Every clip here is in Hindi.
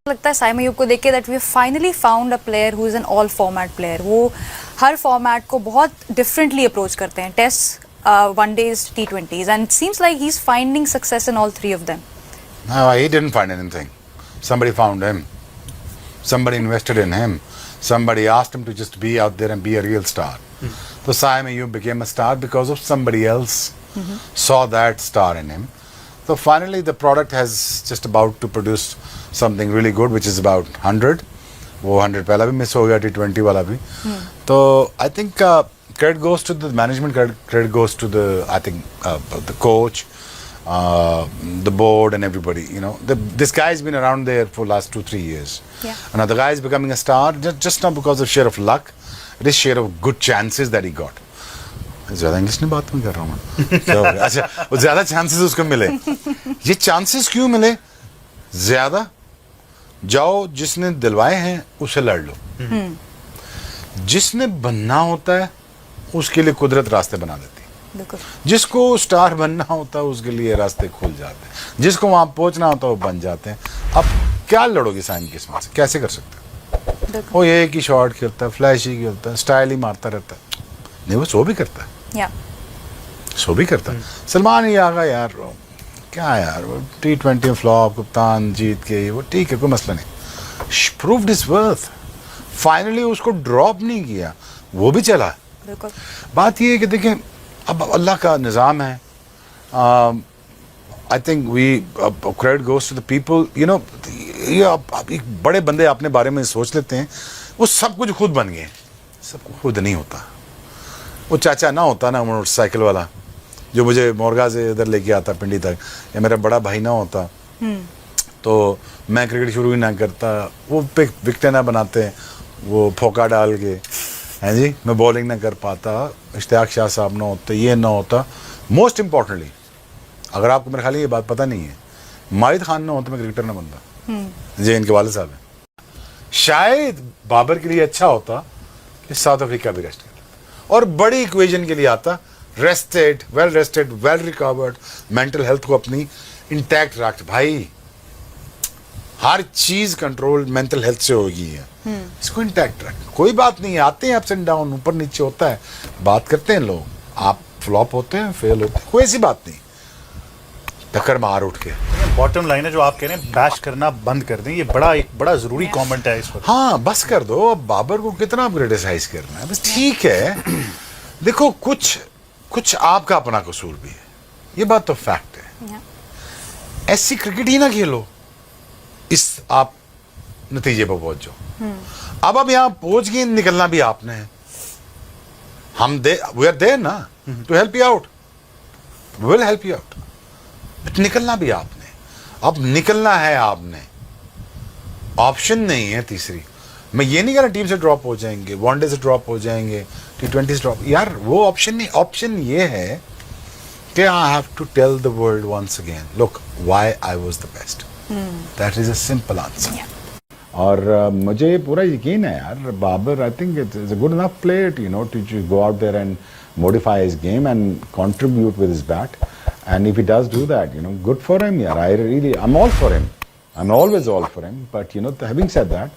लगता है साइम अयूब को देख के that we finally found a player who is an all format player. वो हर फॉर्मेट को बहुत डिफरेंटली अप्रोच करते हैं, test, one days, T20s, and seems like he is finding success in all three of them. No, he didn't find anything. Somebody found him. Somebody invested in him. Somebody asked him to just be out there and be a real star. So Saim Ayub became a star because of somebody else saw that star in him. So finally the product has just about to produce something really good, which is about 100. वो 100 पहला भी मिस हो गया, T20 वाला भी. तो I think credit goes to the management, credit goes to the, I think, the coach, the board and everybody. You know, this guy has been around there for last 2-3 years. Yeah. And now the guy is becoming a star just not because of share of luck. It is share of good chances that he got. ज़्यादा इंग्लिश में बात नहीं कर रहा हूँ मैं। क्या हो गया? अच्छा, वो ज़्यादा चांसेस उसको मिले। ये चांसेस क्यों मिले? ज़्यादा जाओ, जिसने दिलवाए हैं उससे लड़ लो। जिसने बनना होता है उसके लिए कुदरत रास्ते बना देती है। जिसको स्टार बनना होता है उसके लिए रास्ते खुल जाते हैं। जिसको वहां पहुंचना होता है वो बन जाते हैं। अब क्या लड़ोगे साइम किस्मत से? कैसे कर सकते हो? वो एक ही शॉट खेलता है, फ्लैश ही खेलता है, स्टाइल ही मारता रहता है। नहीं, वो शो भी करता है। शो भी करता है। सलमान ही आ गया यार, क्या यार, वो T20 फ्लॉप, कप्तान जीत के, वो ठीक है, कोई मसला नहीं। Proved his worth. फाइनली उसको ड्रॉप नहीं किया, वो भी चला। बात ये है कि देखें, अब अल्लाह का निज़ाम है। I think we credit goes to the people. You know, ये आप एक बड़े बंदे अपने बारे में सोच लेते हैं, वो सब कुछ खुद बन गए। सब खुद नहीं होता। वो चाचा ना होता ना, मोटरसाइकिल वाला जो मुझे मोरगा से इधर लेके आता पिंडी तक, या मेरा बड़ा भाई ना होता तो मैं क्रिकेट शुरू ही ना करता। वो विकेटें ना बनाते, वो फोका डाल के, हैं जी, मैं बॉलिंग ना कर पाता। इश्तियाक शाह साहब ना होते, ये ना होता। मोस्ट इम्पॉर्टेंटली, अगर आपको मेरे ख्याल ये बात पता नहीं है, माहिद खान ना होता मैं क्रिकेटर ना बनता। जी, इनके वाले साहब हैं। शायद बाबर के लिए अच्छा होता कि साउथ अफ्रीका भी रेस्ट कर, और बड़ी इक्वेशन के लिए आता, rested, well recovered, mental health को अपनी इंटैक्ट रख। भाई हर चीज कंट्रोल मेंटल हेल्थ से होगी है। इसको इंटैक्ट रख। कोई बात नहीं है, आते हैं अप्स एंड डाउन, ऊपर नीचे होता है, बात करते हैं लोग, आप फ्लॉप होते हैं, फेल होते हैं, कोई ऐसी बात नहीं। टक्कर मार उठ के। बॉटम लाइन है जो आप कह रहे हैं, बैश करना बंद कर दें, ये एक बड़ा जरूरी कमेंट है इस वक्त। हाँ, बस कर दो। अब बाबर को कितना आप क्रिटिसाइज करना है? बस ठीक है। देखो, कुछ आपका अपना कसूर भी है, ये बात तो फैक्ट है। ऐसी क्रिकेट ही ना खेलो, इस आप नतीजे पर पहुंच जाओ। अब आप यहाँ पहुंच गए, निकलना भी आपने है। वी आर देयर ना to help you out, will help you out, but निकलना भी आपने। अब निकलना है आपने, ऑप्शन नहीं है तीसरी। मैं ये नहीं कह रहा टीम से ड्रॉप हो जाएंगे, वनडे से ड्रॉप हो जाएंगे, T20 से ड्रॉप, यार वो ऑप्शन नहीं। ऑप्शन ये है कि I have to tell the world once again, look why I was the best. That is a simple answer. और मुझे पूरा यकीन है यार, Babar, I think it is a good enough player, you know, to go out there and modify his game and contribute with his bat. And if he does do that, you know, good for him. Yeah, I'm all for him. I'm always all for him. But you know, having said that,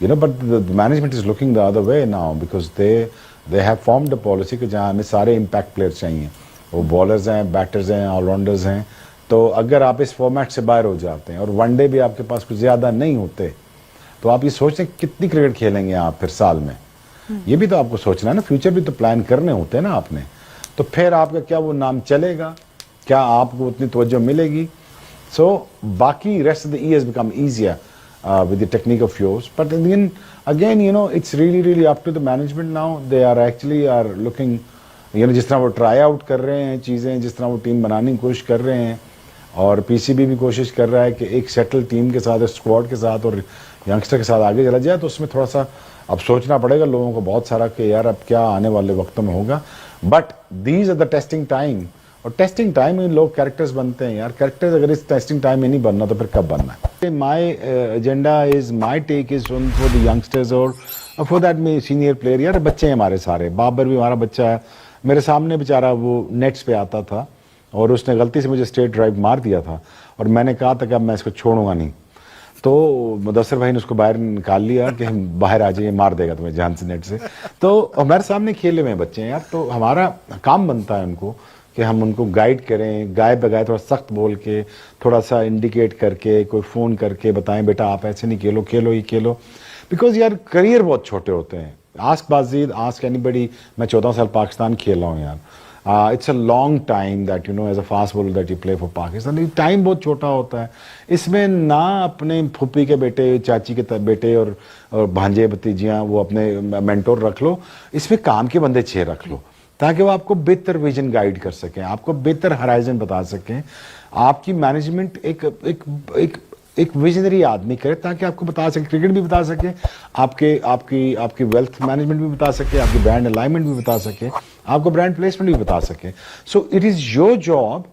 you know, but the management is looking the other way now because they have formed a policy कि जहाँ हमें सारे impact players चाहिए। वो bowlers हैं, batters हैं, all-rounders हैं। तो अगर आप इस फॉर्मेट से बाहर हो जाते हैं और वनडे भी आपके पास कुछ ज़्यादा नहीं होते, तो आप ये सोचते हैं कितनी क्रिकेट खेलेंगे आप फिर साल में। ये भी तो आपको सोचना है ना, फ्यूचर भी तो प्लान करने होते हैं ना आपने। तो फिर आपका क्या वो नाम चलेगा, क्या आपको उतनी तवज्जो मिलेगी? सो बाकी rest of the year become easier with the technique of yours, but again you know, it's really up to the management now. They are actually are looking, you know, जिस तरह वो ट्राई आउट कर रहे हैं चीज़ें, जिस तरह वो टीम बनाने की कोशिश कर रहे हैं, और पीसीबी भी कोशिश कर रहा है कि एक सेटल टीम के साथ, स्क्वाड के साथ और यंगस्टर के साथ आगे चला जाए। तो उसमें थोड़ा सा अब सोचना पड़ेगा लोगों को बहुत सारा कि यार अब क्या आने वाले वक्तों में होगा। But these are the testing time, और टेस्टिंग टाइम में लोग कैरेक्टर्स बनते हैं यार। कैरेक्टर्स अगर इस टेस्टिंग टाइम में नहीं बनना तो फिर कब बनना है? My agenda is, my take is for the youngsters और फॉर दैट में सीनियर प्लेयर। यार बच्चे हैं हमारे सारे, बाबर भी हमारा बच्चा है। मेरे सामने बेचारा वो नेट्स पे आता था और उसने गलती से मुझे स्ट्रेट ड्राइव मार दिया था, और मैंने कहा था कि अब मैं इसको छोड़ूंगा नहीं। तो मुदस्सिर भाई ने उसको बाहर निकाल लिया कि हम बाहर आ जाइए, मार देगा तुम्हें जान से, नेट से। तो हमारे सामने खेले हुए बच्चे हैं यार, तो हमारा काम बनता है उनको कि हम उनको गाइड करें, गाय बगाए थोड़ा सख्त बोल के, थोड़ा सा इंडिकेट करके, कोई फ़ोन करके बताएं बेटा आप ऐसे नहीं खेलो, खेलो ही खेलो। बिकॉज यार करियर बहुत छोटे होते हैं। आस्क बाजीद, आस्क एनीबडी, मैं 14 साल पाकिस्तान खेला हूँ यार। It's a long time that you know as a fast bowler that you play for Pakistan. ये टाइम बहुत छोटा होता है। इसमें ना अपने फूफी के बेटे, चाची के बेटे और भांजे भतीजियाँ वो अपने मेंटोर रख लो, इसमें काम के बंदे 6 रख लो ताकि वो आपको बेहतर विजन गाइड कर सकें, आपको बेहतर हराइजन बता सकें, आपकी मैनेजमेंट एक विजनरी आदमी करे ताकि आपको बता सके, क्रिकेट भी बता सके, आपकी वेल्थ मैनेजमेंट भी बता सके, आपकी ब्रांड अलाइनमेंट भी बता सके, आपको ब्रांड प्लेसमेंट भी बता सके। So it is your job,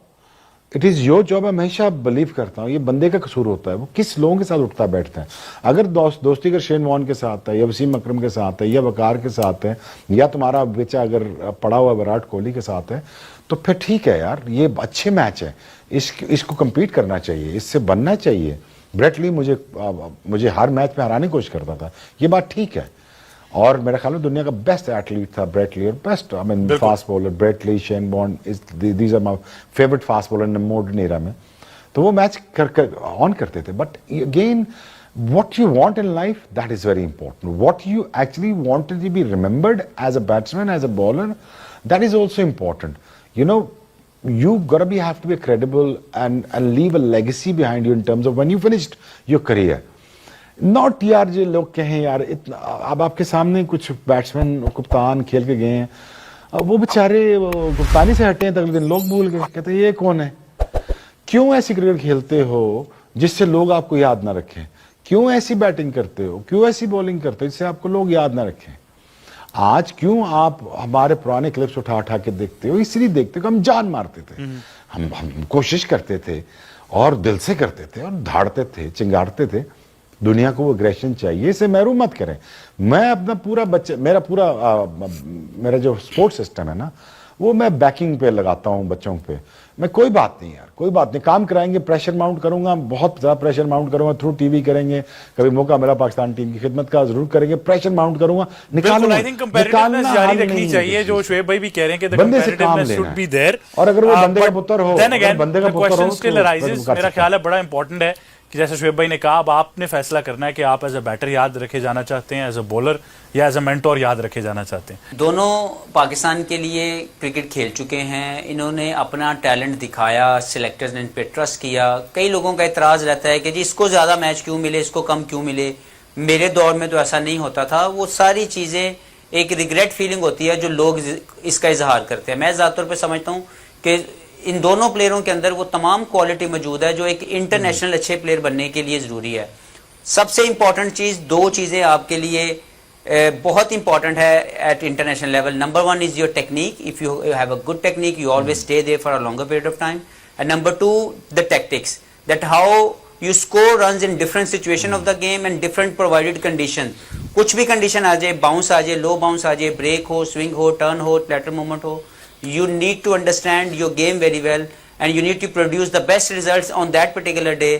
it is your job. मैं हमेशा बिलीव करता हूँ ये बंदे का कसूर होता है, वो किस लोगों के साथ उठता बैठता है। अगर दोस्ती अगर शेन वॉर्न के साथ है, या वसीम अकरम के साथ है, या वकार के साथ है, या तुम्हारा बेचा अगर पड़ा हुआ विराट कोहली के साथ है, तो फिर ठीक है यार, ये अच्छे मैच है, इसको कम्पीट करना चाहिए, इससे बनना चाहिए। ब्रेट ली मुझे हर मैच में हराने की कोशिश करता था, ये बात ठीक है। और मेरा ख्याल में दुनिया का बेस्ट एथलीट था ब्रेट ली, और best I mean fast bowler Brett Lee, Shane बॉर्न, these are my favourite fast bowler in the modern era में। तो वो मैच कर ऑन करते थे। But again what you want in life, that is very important. What you actually wanted to be remembered as a batsman, as a bowler, that is also important. You know, you have to be credible and leave a legacy behind you in terms of when you finished your career. Not यार जो लोग कहें यार इतना, अब आपके सामने कुछ बैट्समैन कप्तान खेल के गए हैं, वो बेचारे कप्तानी से हटे हैं तो अगले दिन लोग भूल गए, कहते ये कौन है। क्यों ऐसी क्रिकेट खेलते हो जिससे लोग आपको याद ना रखें? क्यों ऐसी बैटिंग करते हो, क्यों ऐसी बॉलिंग करते हो जिससे आपको लोग याद ना रखें? आज क्यों आप हमारे पुराने क्लिप्स उठा के देखते हो? इसलिए देखते हो कि हम जान मारते थे, हम कोशिश करते थे और दिल से करते थे और धाड़ते थे, चिंगारते थे। दुनिया को वो एग्रेशन चाहिए, इसे महरूम मत करें। मैं अपना पूरा मेरा जो स्पोर्ट्स सिस्टम है ना, वो मैं बैकिंग पे लगाता हूँ बच्चों पे। मैं कोई बात नहीं यार, कोई बात नहीं, काम कराएंगे, प्रेशर माउंट करूंगा, बहुत ज़्यादा प्रेशर माउंट करूंगा, थ्रू टीवी करेंगे, कभी मौका मिला पाकिस्तान टीम की खिदमत का जरूर करेंगे, प्रेशर माउंट करूंगा, आई थिंक कंपैटिटिवनेस जारी रखनी चाहिए, जो शुएब भाई भी कह रहे हैं कि बंदे से काम लेना शुड बी देयर। और अगर वो बंदे का पुत्र हो, बंदे का पुत्र हो, स्टिल अराइजेस। मेरा ख्याल है बड़ा इंपॉर्टेंट है कि जैसे शुएब भाई ने कहा, अब आपने फैसला करना है कि आप एज अ बैटर याद रखे जाना चाहते हैं, एज अ बॉलर या एज अ मेंटोर याद रखे जाना चाहते हैं। दोनों पाकिस्तान के लिए क्रिकेट खेल चुके हैं, इन्होंने अपना टैलेंट दिखाया, सिलेक्टर्स ने इन पे ट्रस्ट किया। कई लोगों का इतराज़ रहता है कि जी इसको ज़्यादा मैच क्यों मिले, इसको कम क्यों मिले, मेरे दौर में तो ऐसा नहीं होता था। वो सारी चीज़ें एक रिग्रेट फीलिंग होती है जो लोग इसका इजहार करते हैं। मैं ज़्यादा तौर पर समझता हूँ कि इन दोनों प्लेयरों के अंदर वो तमाम क्वालिटी मौजूद है जो एक इंटरनेशनल अच्छे प्लेयर बनने के लिए ज़रूरी है। सबसे इंपॉर्टेंट चीज़, 2 चीज़ें आपके लिए बहुत इंपॉर्टेंट है at international level. Number 1 is your technique. If you have a good technique, you always stay there for a longer period of time. And number 2 the tactics, that how you score runs in different situation of the game and different provided condition. कुछ भी कंडीशन आ जाए, बाउंस आ जाए, लो बाउंस आ जाए, ब्रेक हो, स्विंग हो, टर्न हो, लेटरल मूवमेंट हो, you need to understand your game very well and you need to produce the best results on that particular day.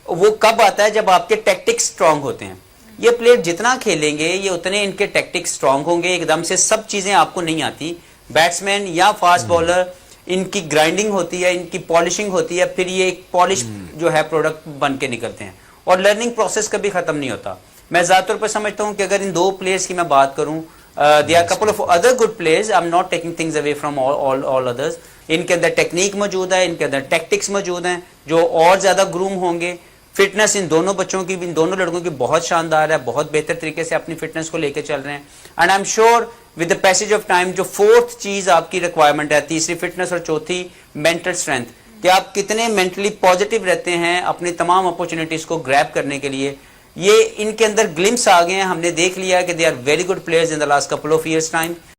वो कब आता है? जब आपके टैक्टिक्स स्ट्रांग होते हैं। ये प्लेयर जितना खेलेंगे ये उतने इनके टैक्टिक्स स्ट्रांग होंगे। एकदम से सब चीजें आपको नहीं आती। बैट्समैन या फास्ट बॉलर, इनकी ग्राइंडिंग होती है, इनकी पॉलिशिंग होती है, फिर ये एक पॉलिश जो है प्रोडक्ट बन के निकलते हैं और लर्निंग प्रोसेस कभी खत्म नहीं होता। मैं ज़्यादातर पर समझता हूँ कि अगर इन 2 प्लेयर्स की मैं बात करूँ, there are couple of other good players, I'm not taking things away from all others. इनके अंदर टेक्निक मौजूद है, इनके अंदर टैक्टिक्स मौजूद हैं जो और ज़्यादा ग्रूम होंगे। फिटनेस इन दोनों बच्चों की, इन दोनों लड़कों की बहुत शानदार है, बहुत बेहतर तरीके से अपनी फिटनेस को लेकर चल रहे हैं। And I am sure with the passage of time जो 4th चीज़ आपकी रिक्वायरमेंट है, तीसरी फिटनेस और चौथी मेंटल स्ट्रेंथ, कि आप कितने मेंटली पॉजिटिव रहते हैं अपनी तमाम अपॉर्चुनिटीज़ को ग्रैब करने के लिए, ये इनके अंदर ग्लिम्स आ गए हैं। हमने देख लिया है कि they are very good players in the last couple of years time.